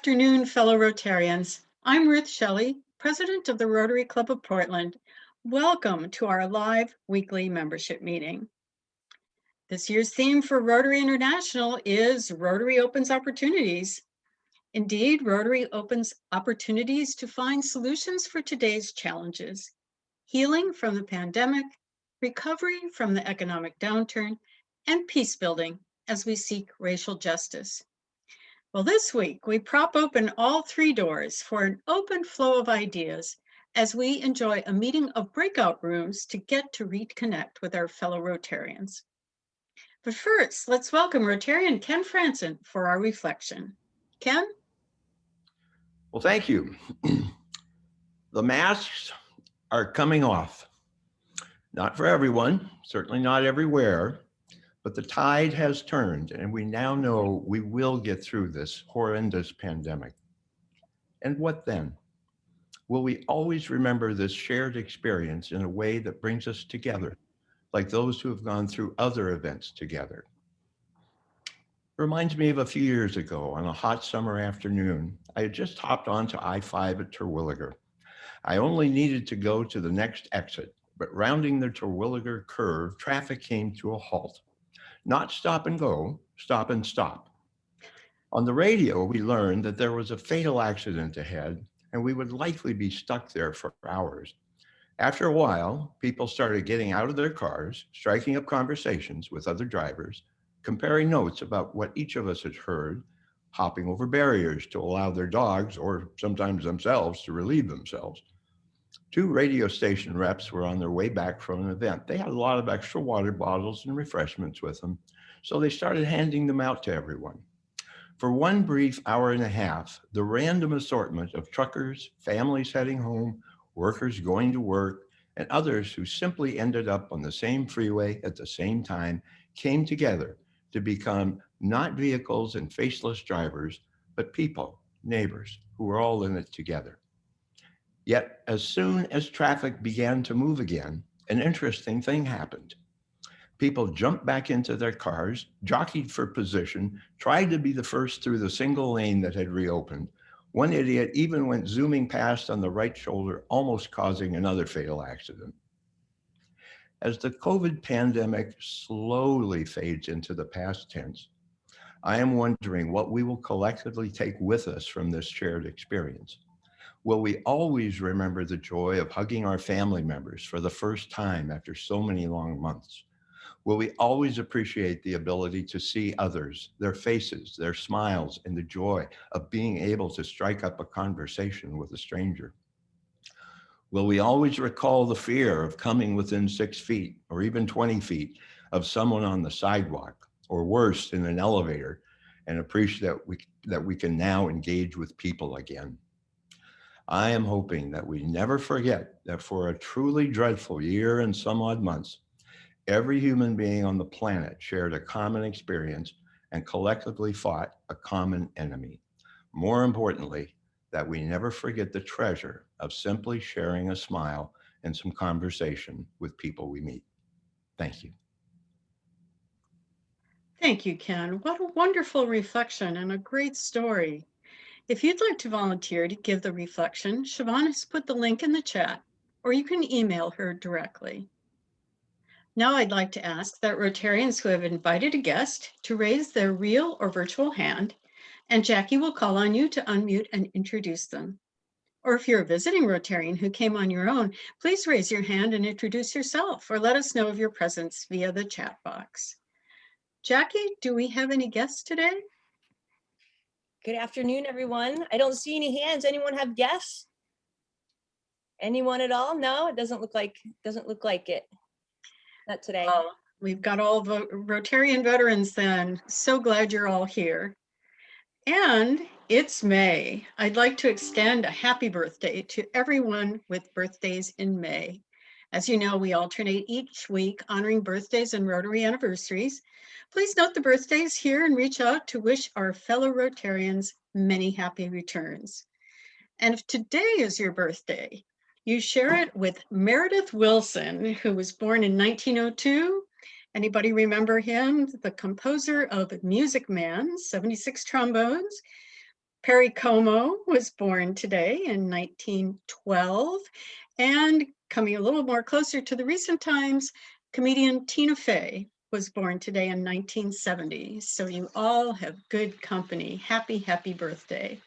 Afternoon, fellow Rotarians. I'm Ruth Shelley, President of the Rotary Club of Portland. Welcome to our live weekly membership meeting. This year's theme for Rotary International is Rotary Opens Opportunities. Indeed, Rotary opens opportunities to find solutions for today's challenges: healing from the pandemic, recovery from the economic downturn, and peace building as we seek racial justice. Well, this week, we prop open all three doors for an open flow of ideas as we enjoy a meeting of breakout rooms to get to reconnect with our fellow Rotarians. But first, let's welcome Rotarian Ken Franson for our reflection. Ken? Well, thank you. The masks are coming off. Not for everyone, certainly not everywhere, but the tide has turned and we now know we will get through this horrendous pandemic. And what then? Will we always remember this shared experience in a way that brings us together, like those who have gone through other events together? It reminds me of a few years ago on a hot summer afternoon. I had just hopped onto I-5 at Terwilliger. I only needed to go to the next exit, but rounding the Terwilliger curve, traffic came to a halt. Not stop and go, stop and stop. On the radio, we learned that there was a fatal accident ahead and we would likely be stuck there for hours. After a while, people started getting out of their cars, striking up conversations with other drivers, comparing notes about what each of us had heard, hopping over barriers to allow their dogs or sometimes themselves to relieve themselves. Two radio station reps were on their way back from an event. They had a lot of extra water bottles and refreshments with them, so they started handing them out to everyone. For one brief hour and a half, the random assortment of truckers, families heading home, workers going to work, and others who simply ended up on the same freeway at the same time came together to become not vehicles and faceless drivers, but people, neighbors, who were all in it together. Yet, as soon as traffic began to move again, an interesting thing happened. People jumped back into their cars, jockeyed for position, tried to be the first through the single lane that had reopened. One idiot even went zooming past on the right shoulder, almost causing another fatal accident. As the COVID pandemic slowly fades into the past tense, I am wondering what we will collectively take with us from this shared experience. Will we always remember the joy of hugging our family members for the first time after so many long months? Will we always appreciate the ability to see others, their faces, their smiles, and the joy of being able to strike up a conversation with a stranger? Will we always recall the fear of coming within 6 feet or even 20 feet of someone on the sidewalk, or worse, in an elevator, and appreciate that we can now engage with people again? I am hoping that we never forget that for a truly dreadful year and some odd months, every human being on the planet shared a common experience and collectively fought a common enemy. More importantly, that we never forget the treasure of simply sharing a smile and some conversation with people we meet. Thank you. Thank you, Ken. What a wonderful reflection and a great story. If you'd like to volunteer to give the reflection, Siobhan has put the link in the chat, or you can email her directly. Now I'd like to ask that Rotarians who have invited a guest to raise their real or virtual hand, and Jackie will call on you to unmute and introduce them. Or if you're a visiting Rotarian who came on your own, please raise your hand and introduce yourself, or let us know of your presence via the chat box. Jackie, do we have any guests today? Good afternoon, everyone. I don't see any hands. Anyone have guests? Anyone at all? No, it doesn't look like it. Not today. Well, we've got all the Rotarian veterans then. So glad you're all here. And it's May. I'd like to extend a happy birthday to everyone with birthdays in May. As you know, we alternate each week honoring birthdays and Rotary anniversaries. Please note the birthdays here and reach out to wish our fellow Rotarians many happy returns. And if today is your birthday, you share it with Meredith Willson, who was born in 1902. Anybody remember him? The composer of Music Man, 76 trombones, Perry Como was born today in 1912, and coming a little more closer to the recent times, comedian Tina Fey was born today in 1970. So you all have good company. Happy, happy birthday.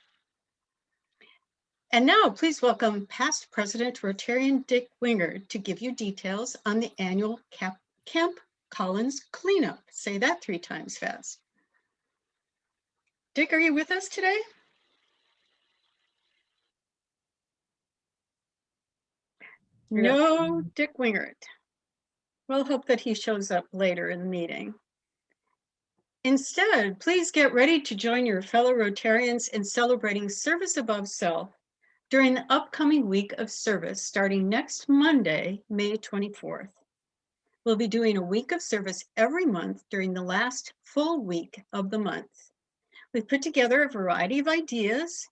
And now please welcome past President Rotarian Dick Wingard to give you details on the annual Camp Collins cleanup. Say that 3 times fast. Dick, are you with us today? No, Dick Wingard. We'll hope that he shows up later in the meeting. Instead, please get ready to join your fellow Rotarians in celebrating service above self during the upcoming week of service starting next Monday, May 24th. We'll be doing a week of service every month during the last full week of the month. We've put together a variety of ideas,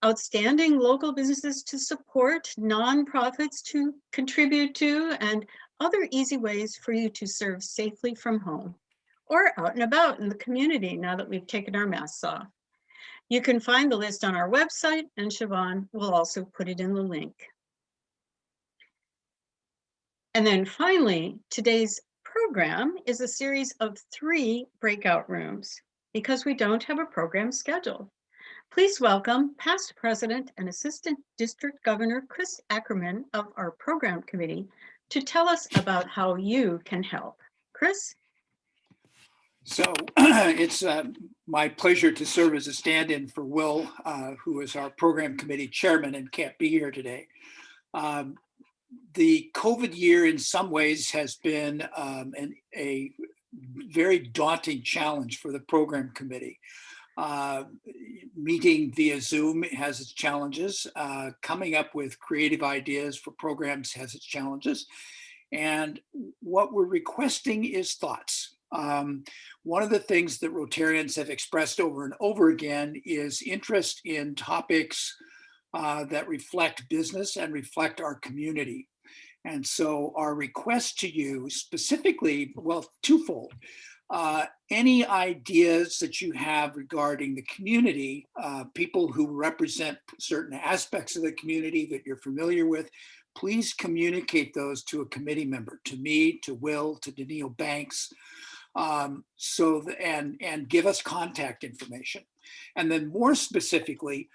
outstanding local businesses to support, nonprofits to contribute to, and other easy ways for you to serve safely from home or out and about in the community now that we've taken our masks off. You can find the list on our website, and Siobhan will also put it in the link. And then finally, today's program is a series of 3 breakout rooms because we don't have a program schedule. Please welcome past President and Assistant District Governor Chris Ackerman of our program committee to tell us about how you can help. Chris? So it's my pleasure to serve as a stand-in for Will, who is our program committee chairman and can't be here today. The COVID year in some ways has been a very daunting challenge for the program committee. Meeting via Zoom has its challenges. Coming up with creative ideas for programs has its challenges. And what we're requesting is thoughts. One of the things that Rotarians have expressed over and over again is interest in topics that reflect business and reflect our community. And so our request to you specifically, well, twofold. Any ideas that you have regarding the community, people who represent certain aspects of the community that you're familiar with, please communicate those to a committee member, to me, to Will, to Danielle Banks, and give us contact information. And then more specifically,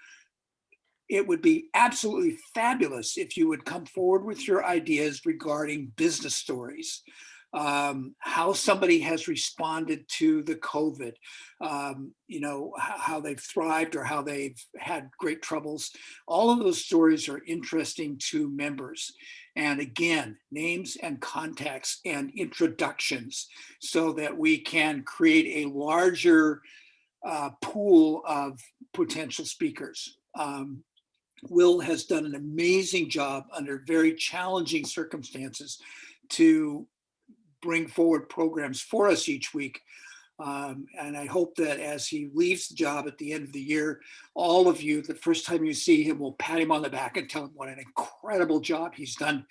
it would be absolutely fabulous if you would come forward with your ideas regarding business stories, how somebody has responded to the COVID, how they've thrived or how they've had great troubles. All of those stories are interesting to members. And again, names and contacts and introductions so that we can create a larger pool of potential speakers. Will has done an amazing job under very challenging circumstances to bring forward programs for us each week. And I hope that as he leaves the job at the end of the year, all of you, the first time you see him, will pat him on the back and tell him what an incredible job he's done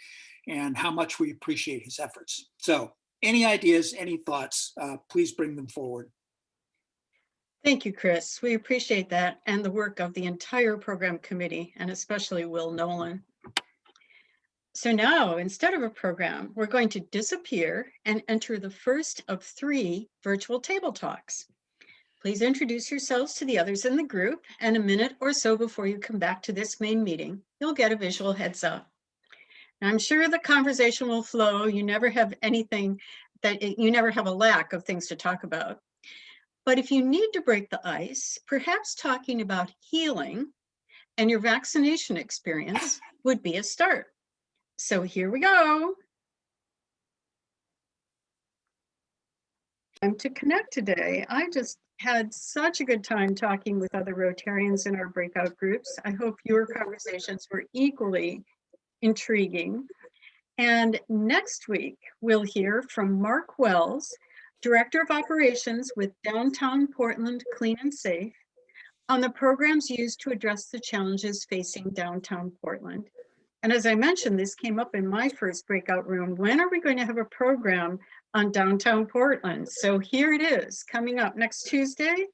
and how much we appreciate his efforts. So any ideas, any thoughts, please bring them forward. Thank you, Chris. We appreciate that and the work of the entire program committee, and especially Will Nolan. So now, instead of a program, we're going to disappear and enter the first of 3 virtual table talks. Please introduce yourselves to the others in the group, and a minute or so before you come back to this main meeting, you'll get a visual heads up. Now, I'm sure the conversation will flow. You never have a lack of things to talk about. But if you need to break the ice, perhaps talking about healing and your vaccination experience would be a start. So here we go. Time to connect today. I just had such a good time talking with other Rotarians in our breakout groups. I hope your conversations were equally intriguing. And next week, we'll hear from Mark Wells, Director of Operations with Downtown Portland Clean and Safe, on the programs used to address the challenges facing downtown Portland. And as I mentioned, this came up in my first breakout room. When are we going to have a program on downtown Portland? So here it is, coming up next Tuesday,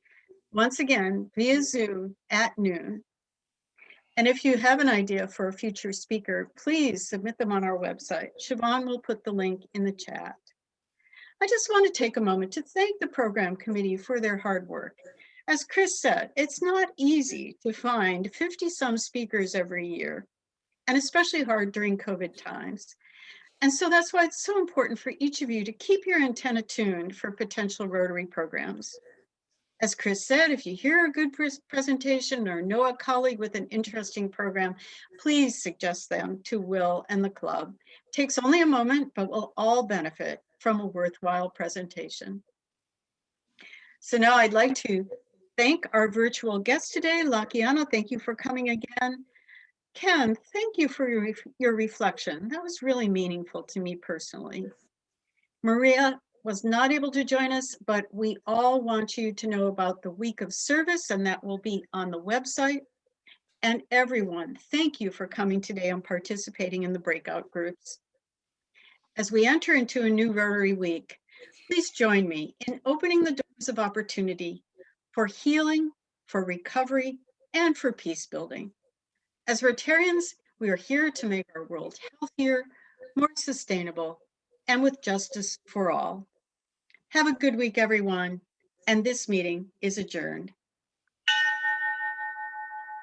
once again via Zoom at noon. And if you have an idea for a future speaker, please submit them on our website. Siobhan will put the link in the chat. I just want to take a moment to thank the program committee for their hard work. As Chris said, it's not easy to find 50-some speakers every year, and especially hard during COVID times. And so that's why it's so important for each of you to keep your antenna tuned for potential Rotary programs. As Chris said, if you hear a good presentation or know a colleague with an interesting program, please suggest them to Will and the club. It takes only a moment, but we'll all benefit from a worthwhile presentation. So now I'd like to thank our virtual guest today. Lakiano, thank you for coming again. Ken, thank you for your reflection. That was really meaningful to me personally. Maria was not able to join us, but we all want you to know about the week of service, and that will be on the website. And everyone, thank you for coming today and participating in the breakout groups. As we enter into a new Rotary week, please join me in opening the doors of opportunity for healing, for recovery, and for peace building. As Rotarians, we are here to make our world healthier, more sustainable, and with justice for all. Have a good week, everyone, and this meeting is adjourned.